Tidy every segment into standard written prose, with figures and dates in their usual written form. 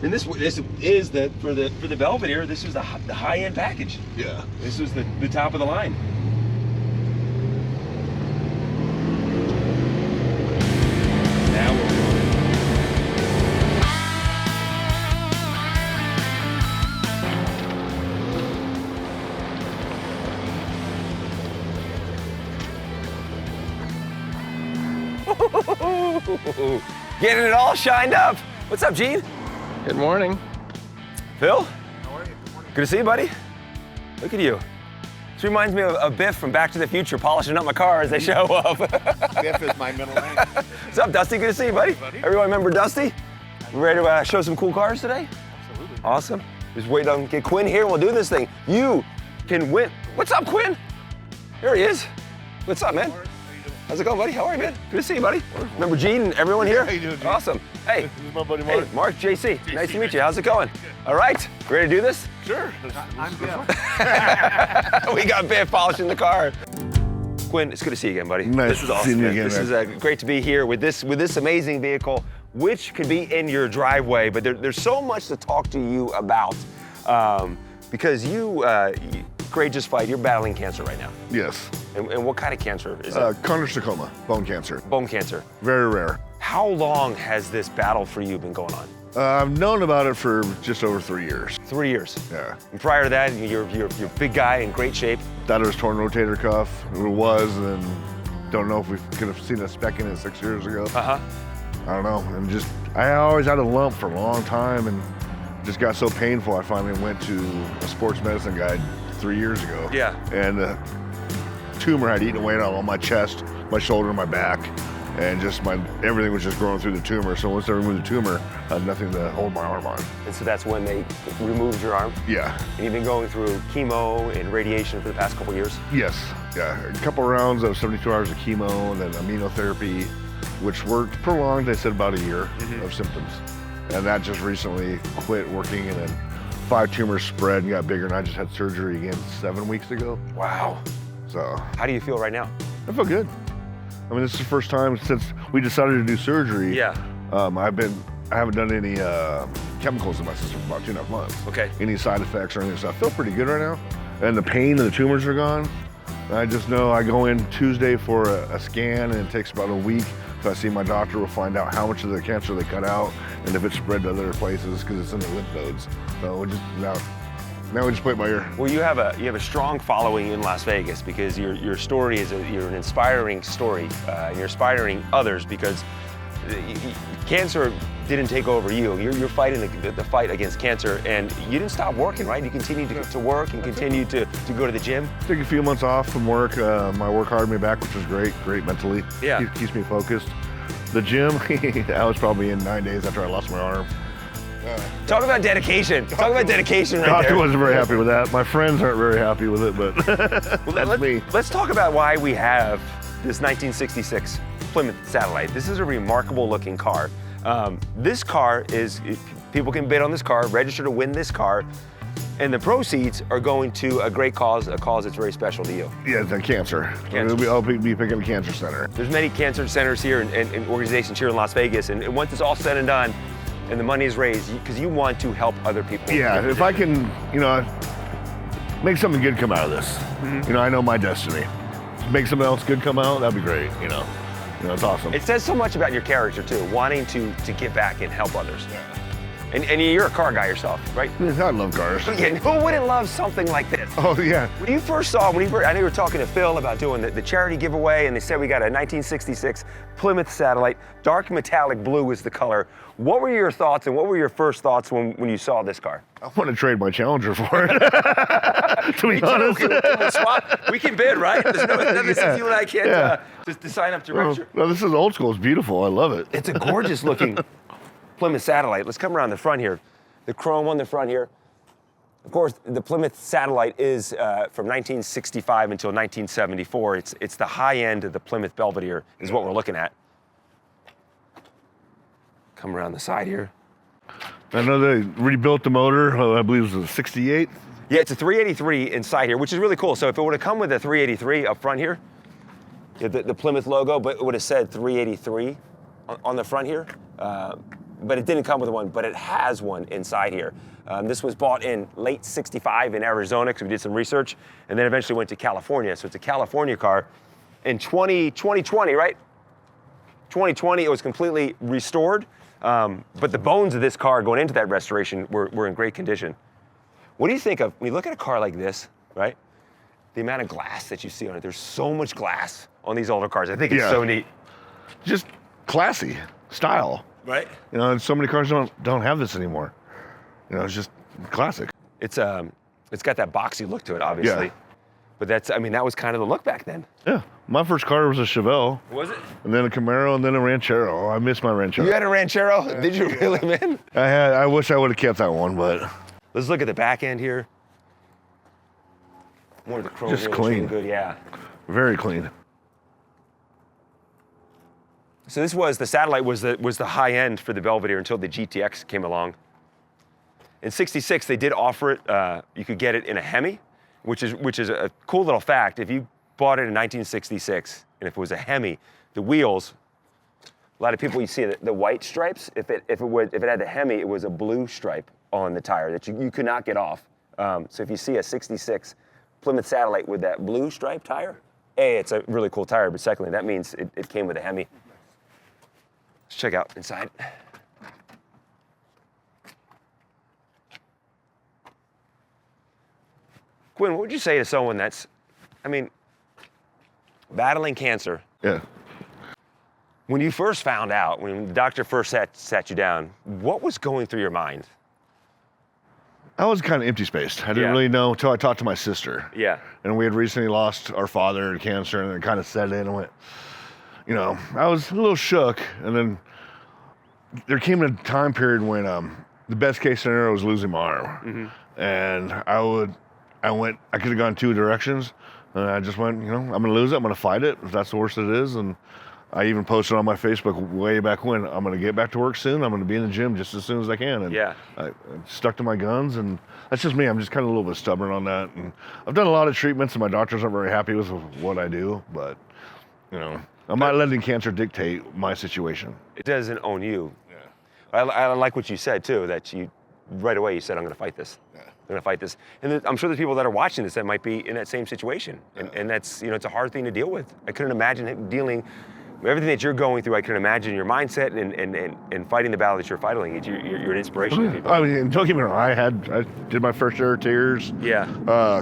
And this is for the Belvedere. This was the high-end package. Yeah. This was the top of the line. Now we're getting it all shined up. What's up, Gene? Good morning. Phil? How are you? Good morning. Good to see you, buddy. Look at you. This reminds me of Biff from Back to the Future polishing up my car as they show up. Biff is my middle name. What's up, Dusty? Good to see you, buddy. Everyone remember Dusty? We ready to show some cool cars today? Absolutely. Awesome. Just wait on get Quinn here and we'll do this thing. You can win. What's up, Quinn? There he is. What's up, man? How's it going, buddy? How are you, man? Good to see you, buddy. Remember Gene and everyone here? How you doing, Gene? Awesome. Hey. This is my buddy Mark. Hey, Mark, JC. Nice to meet you. How's it going? All right. Ready to do this? Sure. I'm Biff. We got Biff polishing the car. Quinn, it's good to see you again, buddy. Nice This is awesome. seeing you man. again, This man. is great to be here with this amazing vehicle, which could be in your driveway. But there's so much to talk to you about because you courageous fight. You're battling cancer right now. Yes. And what kind of cancer is it? Chondrosarcoma, bone cancer. Bone cancer. Very rare. How long has this battle for you been going on? I've known about it for just over 3 years. 3 years. Yeah. And prior to that, you're a big guy in great shape. Thought it was torn rotator cuff. It was, and don't know if we could have seen a speck in it 6 years ago. Uh-huh. I don't know. And just, I always had a lump for a long time, and it just got so painful. I finally went to a sports medicine guy 3 years ago. Yeah. And the tumor had eaten away at all my chest, my shoulder, and my back. And just everything was just growing through the tumor. So once they removed the tumor, I had nothing to hold my arm on. And so that's when they removed your arm? Yeah. And you've been going through chemo and radiation for the past couple years? Yes. Yeah. A couple rounds of 72 hours of chemo and then immunotherapy, which worked prolonged, they said about a year of symptoms. And that just recently quit working, and then 5 tumors spread and got bigger, and I just had surgery again 7 weeks ago. Wow. So How do you feel right now? I feel good. I mean, this is the first time since we decided to do surgery. Yeah. I haven't done any chemicals in my system for about 2.5 months. Okay. Any side effects or anything, so I feel pretty good right now. And the pain and the tumors are gone. And I just know I go in Tuesday for a scan, and it takes about a week. If I see my doctor, we'll find out how much of the cancer they cut out and if it's spread to other places because it's in the lymph nodes. So we just now we just play it by ear. Well, you have a strong following in Las Vegas because your story is you're an inspiring story, and you're inspiring others because cancer didn't take over you. You're fighting the fight against cancer, and you didn't stop working, right? You continue to work and continue to go to the gym. Took a few months off from work. My work hard me back, which was great mentally. Yeah. Keeps me focused. The gym, I was probably in 9 days after I lost my arm. Talk about dedication. Talk about dedication right Doctor there. wasn't very happy with that. My friends aren't very happy with it, but that's me. Let's talk about why we have this 1966 Plymouth Satellite. This is a remarkable looking car. This car people can bid on this car, register to win this car, and the proceeds are going to a great cause, a cause that's very special to you. Yeah, it's cancer. Cancer. I'll be picking a cancer center. There's many cancer centers here and organizations here in Las Vegas, and once it's all said and done, and the money is raised, because you want to help other people. Yeah, if I can, make something good come out of this. I know my destiny. Make something else good come out, that'd be great, it's awesome. It says so much about your character too, wanting to give back and help others. And you're a car guy yourself, right? I love cars. Yeah, who wouldn't love something like this? Oh, yeah. When you first saw, I know you were talking to Phil about doing the charity giveaway, and they said we got a 1966 Plymouth Satellite, dark metallic blue is the color. What were your thoughts, and what were your first thoughts when you saw this car? I want to trade my Challenger for it, to be honest. We'll swap. We can bid, right? There's nothing since you and I can't just to sign up to register. No, this is old school. It's beautiful. I love it. It's a gorgeous looking Plymouth Satellite. Let's come around the front here. The chrome on the front here. Of course, the Plymouth Satellite is from 1965 until 1974. It's the high end of the Plymouth Belvedere is what we're looking at. Come around the side here. I know they rebuilt the motor. I believe it was a 68. Yeah, it's a 383 inside here, which is really cool. So if it would have come with a 383 up front here, the Plymouth logo, but it would have said 383 on the front here. but it didn't come with one, but it has one inside here. This was bought in late 65 in Arizona, because we did some research, and then eventually went to California. So it's a California car. In 2020, right? 2020, it was completely restored, but the bones of this car going into that restoration were in great condition. What do you think of, when you look at a car like this, right? The amount of glass that you see on it. There's so much glass on these older cars. I think it's so neat. Just classy style. Right? You know, and so many cars don't have this anymore. You know, it's just classic. It's got that boxy look to it, obviously. Yeah. But that was kind of the look back then. Yeah. My first car was a Chevelle. Was it? And then a Camaro, and then a Ranchero. Oh, I miss my Ranchero. You had a Ranchero? Yeah. Did you really, man? I wish I would have kept that one, but. Let's look at the back end here. More of the chrome. Just really clean. Good, yeah. Very clean. So the Satellite was the high end for the Belvedere until the GTX came along. In '66, they did offer it. You could get it in a Hemi, which is a cool little fact. If you bought it in 1966, and if it was a Hemi, the wheels, a lot of people, you see the white stripes. If it had the Hemi, it was a blue stripe on the tire that you could not get off. So if you see a '66 Plymouth Satellite with that blue stripe tire, A, it's a really cool tire, but secondly, that means it came with a Hemi. Let's check out inside. Quinn, what would you say to someone that's, battling cancer? Yeah. When you first found out, when the doctor first sat you down, what was going through your mind? I was kind of empty-spaced. I didn't really know until I talked to my sister. Yeah. And we had recently lost our father to cancer, and it kind of set in and went, you know, I was a little shook. And then there came a time period when the best case scenario was losing my arm. Mm-hmm. And I could have gone two directions. And I just went, you know, I'm going to lose it. I'm going to fight it if that's the worst it is. And I even posted on my Facebook way back when, I'm going to get back to work soon. I'm going to be in the gym just as soon as I can. And I stuck to my guns, and that's just me. I'm just kind of a little bit stubborn on that. And I've done a lot of treatments, and my doctors aren't very happy with what I do. But, you know, I'm not letting cancer dictate my situation. It doesn't own you. Yeah. I like what you said, too, that right away you said, I'm going to fight this. Yeah. I'm going to fight this. And I'm sure there's people that are watching this that might be in that same situation. And that's, you know, it's a hard thing to deal with. I couldn't imagine dealing everything that you're going through. I can imagine your mindset and fighting the battle that you're fighting. You're an inspiration to people. I mean, don't get me wrong. I did my first share of tears. Yeah.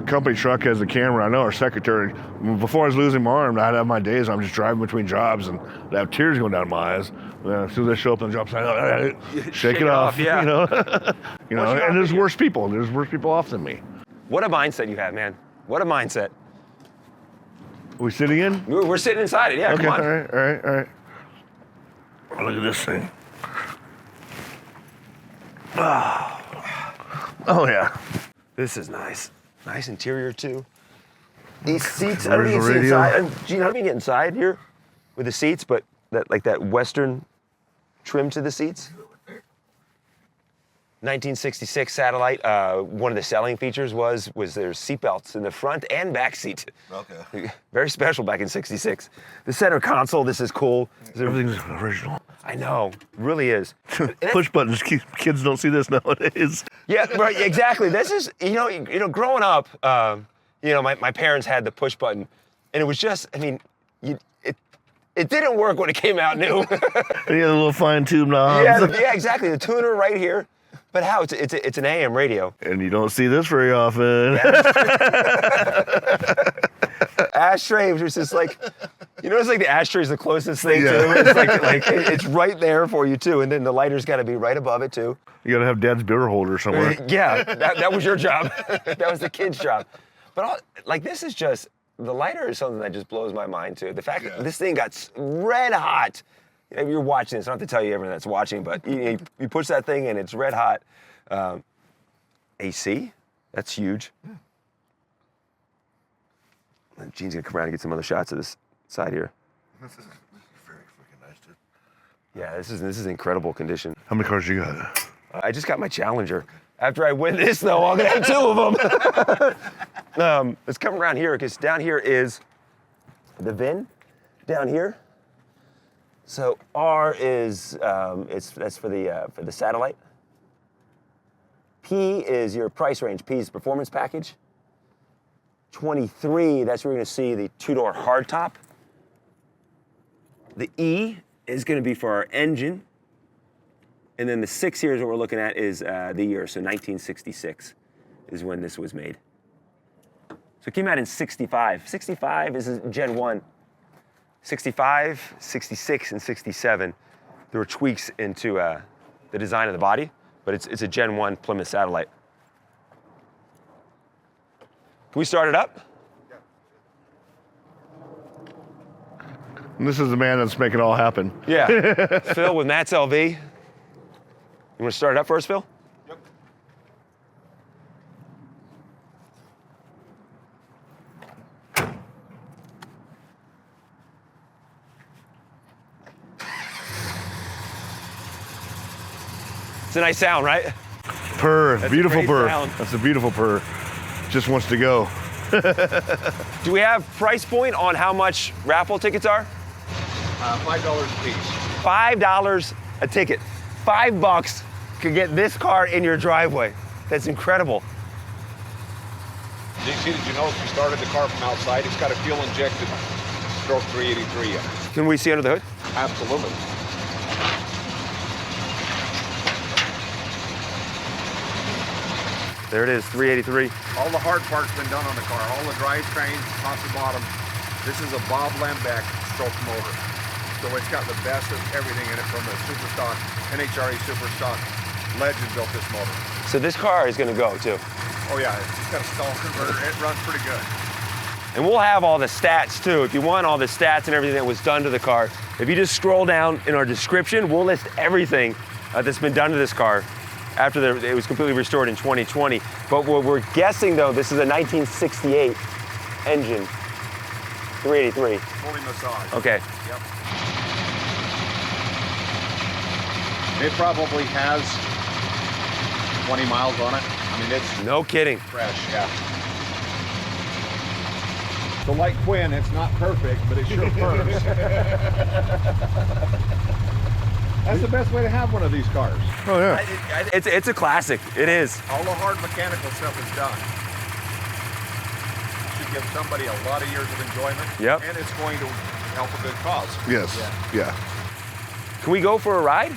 Company truck has a camera. I know our secretary. Before I was losing my arm, I'd have my days. I'm just driving between jobs, and I'd have tears going down my eyes. As soon as I show up on the job site, shake it off. Yeah. You know. You know. And there's worse people. There's worse people off than me. What a mindset you have, man. What a mindset. Are we sitting in? We're sitting inside it, yeah, okay, come on. All right. Oh, look at this thing. Oh, yeah. This is nice. Nice interior, too. These seats, I There's don't even the see radio. inside. Gene, how do you get inside here with the seats, but that Western trim to the seats? 1966 Satellite, one of the selling features was there's seatbelts in the front and back seat. Okay. Very special back in '66. The center console, this is cool. Everything's original. I know, really is. Push buttons. Kids don't see this nowadays. Yeah, right, exactly. This is, you know, growing up, my parents had the push button, and it was just, it didn't work when it came out new. Yeah, the little fine tube knobs. Yeah, exactly. The tuner right here. But how? It's an AM radio. And you don't see this very often. Ashtray, which is just like, it's like the ashtray is the closest thing to it. It's like it's right there for you too. And then the lighter's got to be right above it too. You got to have Dad's beer holder somewhere. Yeah, that was your job. That was the kid's job. But this is just, the lighter is something that just blows my mind too. The fact that this thing got red hot. If you're watching this, I don't have to tell you everyone that's watching, but you push that thing in, it's red hot. AC, that's huge. Gene's gonna come around and get some other shots of this side here. This is very freaking nice, dude. Yeah, this is incredible condition. How many cars you got? I just got my Challenger. After I win this, though, I'm gonna have two of them. Let's come around here, because down here is the VIN. Down here. So R is that's for the satellite. P is your price range. P is performance package. 23, that's where you're going to see the two-door hardtop. The E is going to be for our engine. And then the 6 here is what we're looking at is the year. So 1966 is when this was made. So it came out in 65. 65 is Gen 1. 65, 66, and 67. There were tweaks into the design of the body, but it's a Gen 1 Plymouth Satellite. Can we start it up? And this is the man that's making it all happen. Yeah. Phil with Matt's LV. You want to start it up first, Phil? Yep. It's a nice sound, right? Purr, That's beautiful a great purr. sound. That's a beautiful purr. Just wants to go. Do we have price point on how much raffle tickets are? $5 a piece. $5 a ticket. $5 could get this car in your driveway. That's incredible. JC, did you know if you started the car from outside, it's got a fuel injected stroke 383 in it? Can we see under the hood? Absolutely. There it is, 383. All the hard parts been done on the car, all the drivetrain, top to bottom. This is a Bob Lembeck stroke motor. So it's got the best of everything in it from the super stock, NHRA super stock. Legend built this motor. So this car is gonna go too. Oh yeah, it's got a stall converter. It runs pretty good. And we'll have all the stats too. If you want all the stats and everything that was done to the car, if you just scroll down in our description, we'll list everything that's been done to this car after it was completely restored in 2020. But what we're guessing though, this is a 1968 engine, 383. Fully massaged. Okay. Yep. It probably has 20 miles on it. I mean, it's No kidding. fresh, yeah. So like Quinn, it's not perfect, but it sure purrs. That's the best way to have one of these cars. Oh yeah. It's a classic. It is. All the hard mechanical stuff is done. Should give somebody a lot of years of enjoyment. Yep. And it's going to help a good cause. Yes. Yeah. Can we go for a ride?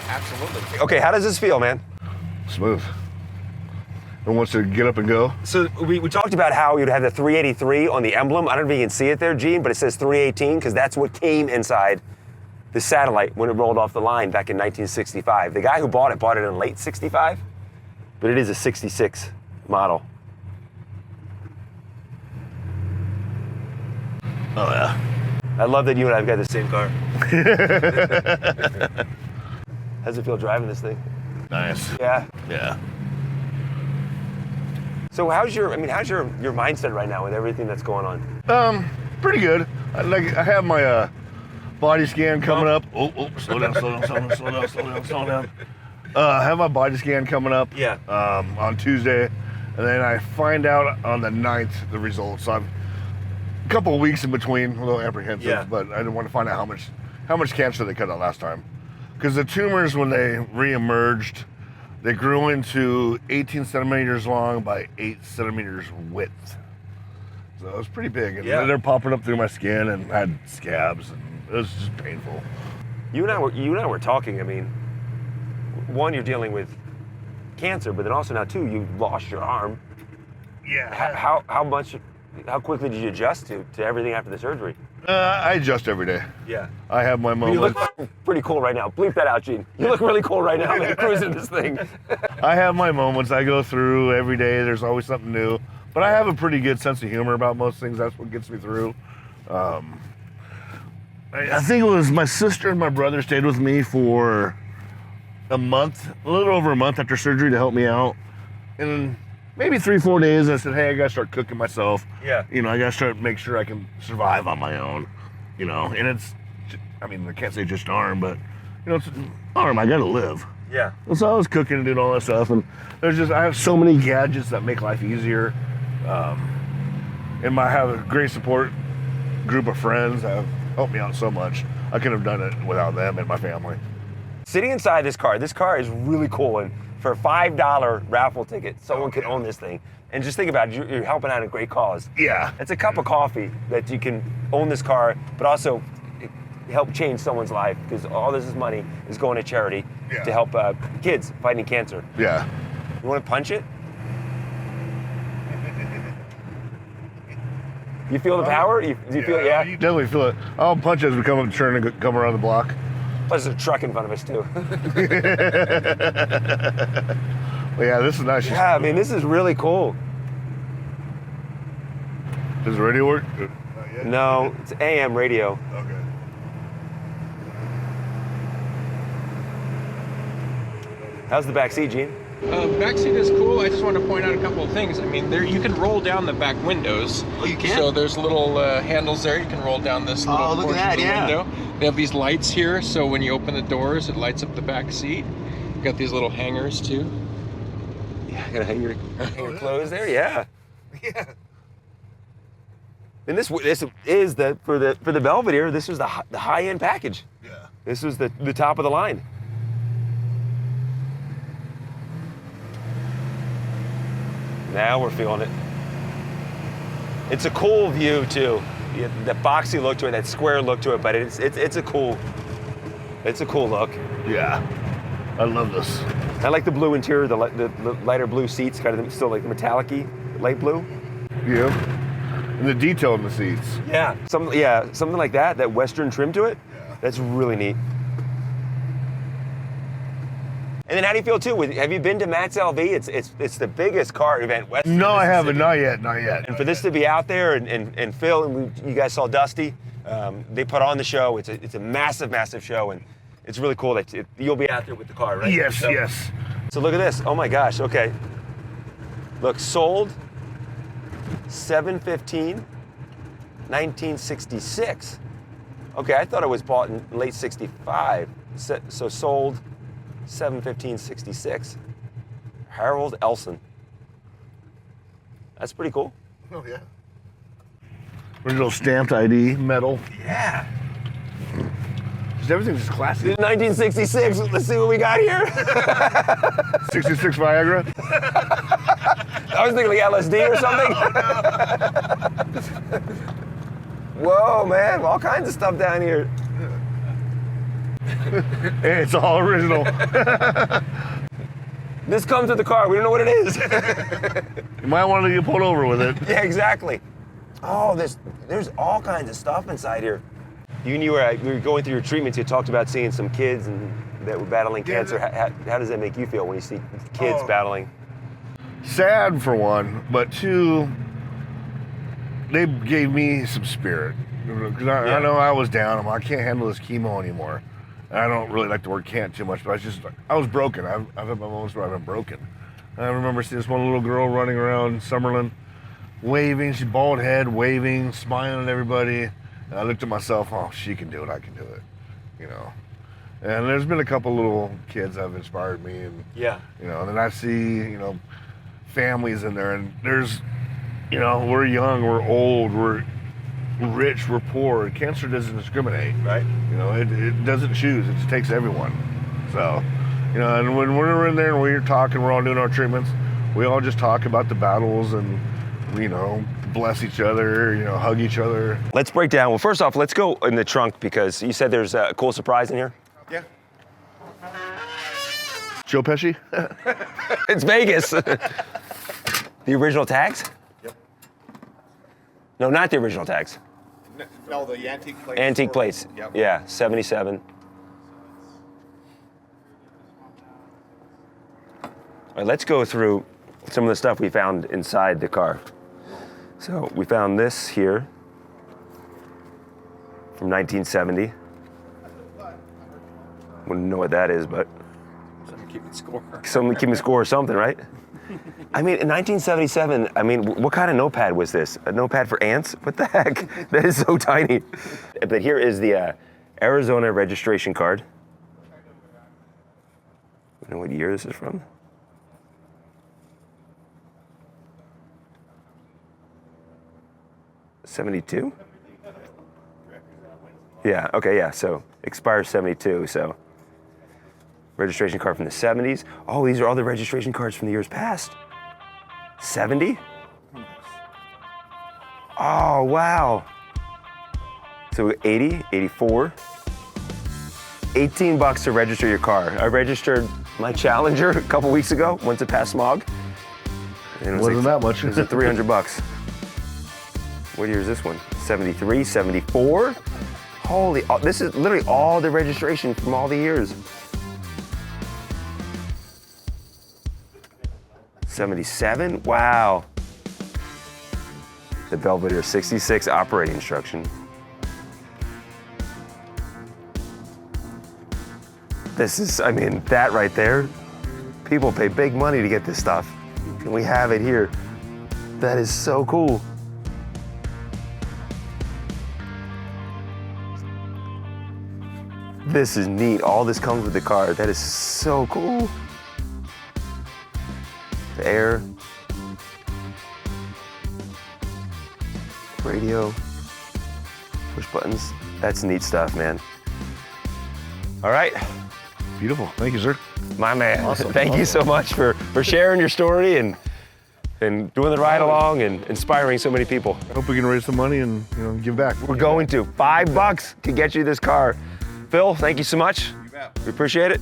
Absolutely. Okay, how does this feel, man? Smooth. And wants to get up and go. So we talked about how you'd have the 383 on the emblem. I don't know if you can see it there, Gene, but it says 318 because that's what came inside the Satellite when it rolled off the line back in 1965. The guy who bought it in late 65, but it is a 66 model. Oh yeah. I love that you and I have got the same car. How's it feel driving this thing? Nice. Yeah. Yeah. So how's your mindset right now with everything that's going on? Pretty good. I have my body scan coming up. Oh, slow down. I have my body scan coming up. Yeah. On Tuesday, and then I find out on the 9th the results. So I'm a couple of weeks in between, a little apprehensive, Yeah. but I didn't want to find out how much cancer they cut out last time. Because the tumors, when they re-emerged, they grew into 18 centimeters long by 8 centimeters width. So it was pretty big. And Yeah. they're popping up through my skin, and I had scabs, and it was just painful. You and I were talking. I mean, one, you're dealing with cancer, but then also now two, you lost your arm. Yeah. How quickly did you adjust to everything after the surgery? I adjust every day. Yeah. I have my You moments. look pretty cool right now. Bleep that out, Gene. You look really cool right now, man. Cruising this thing. I have my moments. I go through every day. There's always something new. But I have a pretty good sense of humor about most things. That's what gets me through. I think it was my sister and my brother stayed with me for a little over a month after surgery to help me out. And maybe 3-4 days, I said, hey, I gotta start cooking myself. Yeah. You know, I gotta start make sure I can survive on my own. You know, and I can't say just arm, but it's an arm. I gotta live. Yeah. And so I was cooking and doing all that stuff, and I have so many gadgets that make life easier. And I have a great support group of friends that have helped me out so much. I couldn't have done it without them and my family. Sitting inside this car is really cool. And for a $5 raffle ticket, someone could own this thing. And just think about it, you're helping out a great cause. Yeah. It's a cup of coffee that you can own this car, but also help change someone's life, because all this money is going to charity to help kids fighting cancer. Yeah. You want to punch it? You feel the power? Do you feel it? Yeah. You definitely feel it. I'll punch as we come up, turn and come around the block. Plus, there's a truck in front of us too. Well, yeah, this is nice. Yeah, I mean, this is really cool. Does the radio work? No, it's AM radio. Okay. How's the back seat, Gene? Back seat is cool. I just want to point out a couple of things. I mean, there you can roll down the back windows. Oh, you can? So there's little handles there. You can roll down this little look at portion that, of the yeah. window. They have these lights here, so when you open the doors, it lights up the back seat. You've got these little hangers too. Yeah, I gotta hang your clothes there. Yeah. Yeah. And this is the for the Belvedere. This was the high-end package. Yeah. This was the top of the line. Now we're feeling it. It's a cool view too. That boxy look to it, that square look to it, but it's a cool look. Yeah. I love this. I like the blue interior, the lighter blue seats, kind of still like the metallic-y, light blue. Yeah. And the detail in the seats. Yeah. Something like that Western trim to it. Yeah. That's really neat. And then how do you feel too? Have you been to Matt's LV? It's the biggest car event west of No, I Mississippi. haven't. Not yet. And for this to be out there and Phil, and you guys saw Dusty, they put on the show. It's a massive show, and it's really cool that you'll be out there with the car, right? Yes, So- yes. So look at this. Oh my gosh. Okay. Look, sold 7/15/1966. Okay, I thought it was bought in late '65. So sold 7/15/66. Harold Elson. That's pretty cool. Oh, yeah. Original stamped ID, metal. Yeah. Just everything's just classy. 1966. Let's see what we got here. 66 Viagra. I was thinking like LSD or something. Whoa, man. All kinds of stuff down here. It's all original. This comes with the car. We don't know what it is. You might want to get pulled over with it. Yeah, exactly. Oh, there's all kinds of stuff inside here. You were going through your treatments. You talked about seeing some kids that were battling cancer. How does that make you feel when you see kids battling? Sad for one, but two, they gave me some spirit. Because I know I was down. I can't handle this chemo anymore. And I don't really like the word can't too much, but I was broken. I've had my moments where I've been broken. And I remember seeing this one little girl running around Summerlin, waving, she bald head, waving, smiling at everybody. And I looked at myself, oh, she can do it, I can do it, you know. And there's been a couple little kids that have inspired me, and Yeah. you know, and then I see, families in there, and there's, we're young, we're old, we're rich, we're poor. Cancer doesn't discriminate, Right. it doesn't choose, it just takes everyone. So, and when we're in there and we're talking, we're all doing our treatments, we all just talk about the battles and, bless each other, hug each other. Let's break down. Well, first off, let's go in the trunk because you said there's a cool surprise in here. Yeah. Joe Pesci? It's Vegas. The original tags? Yep. No, not the original tags. No, the antique plates. Antique plates. Yep. Yeah, 77. All right, let's go through some of the stuff we found inside the car. So we found this here from 1970. Wouldn't know what that is, but Someone keeping score. someone keeping score or something, right? I mean, in 1977, what kind of notepad was this? A notepad for ants? What the heck? That is so tiny. But here is the Arizona registration card. I don't know what year this is from. '72? Yeah, okay, yeah, so expires 72, so. Registration card from the 70s. Oh, these are all the registration cards from the years past. 70? Oh, wow. So 80, 84. $18 to register your car. I registered my Challenger a couple weeks ago, went to pass smog. And it was Wasn't that much. It was $300. What year is this one? 73, 74? Holy, this is literally all the registration from all the years. 77, wow. The Belvedere 66 operating instruction. This is, I mean, that right there, people pay big money to get this stuff. And we have it here. That is so cool. This is neat. All this comes with the car. That is so cool. The air. Radio. Push buttons. That's neat stuff, man. All right. Beautiful. Thank you, sir. My man. Awesome. Thank you so much for sharing your story and doing the ride along and inspiring so many people. I hope we can raise some money and give back. We're going to. $5 to get you this car. Phil, thank you so much. We appreciate it.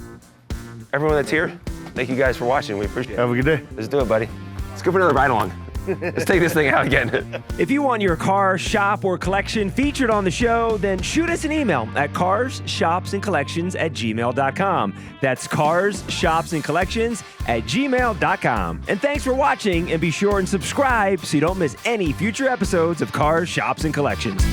Everyone that's here, thank you guys for watching. We appreciate it. Have a good day. Let's do it, buddy. Let's go for another ride along. Let's take this thing out again. If you want your car, shop, or collection featured on the show, then shoot us an email at carsshopsandcollections@gmail.com. That's carsshopsandcollections@gmail.com. And thanks for watching, and be sure and subscribe so you don't miss any future episodes of Cars, Shops, and Collections.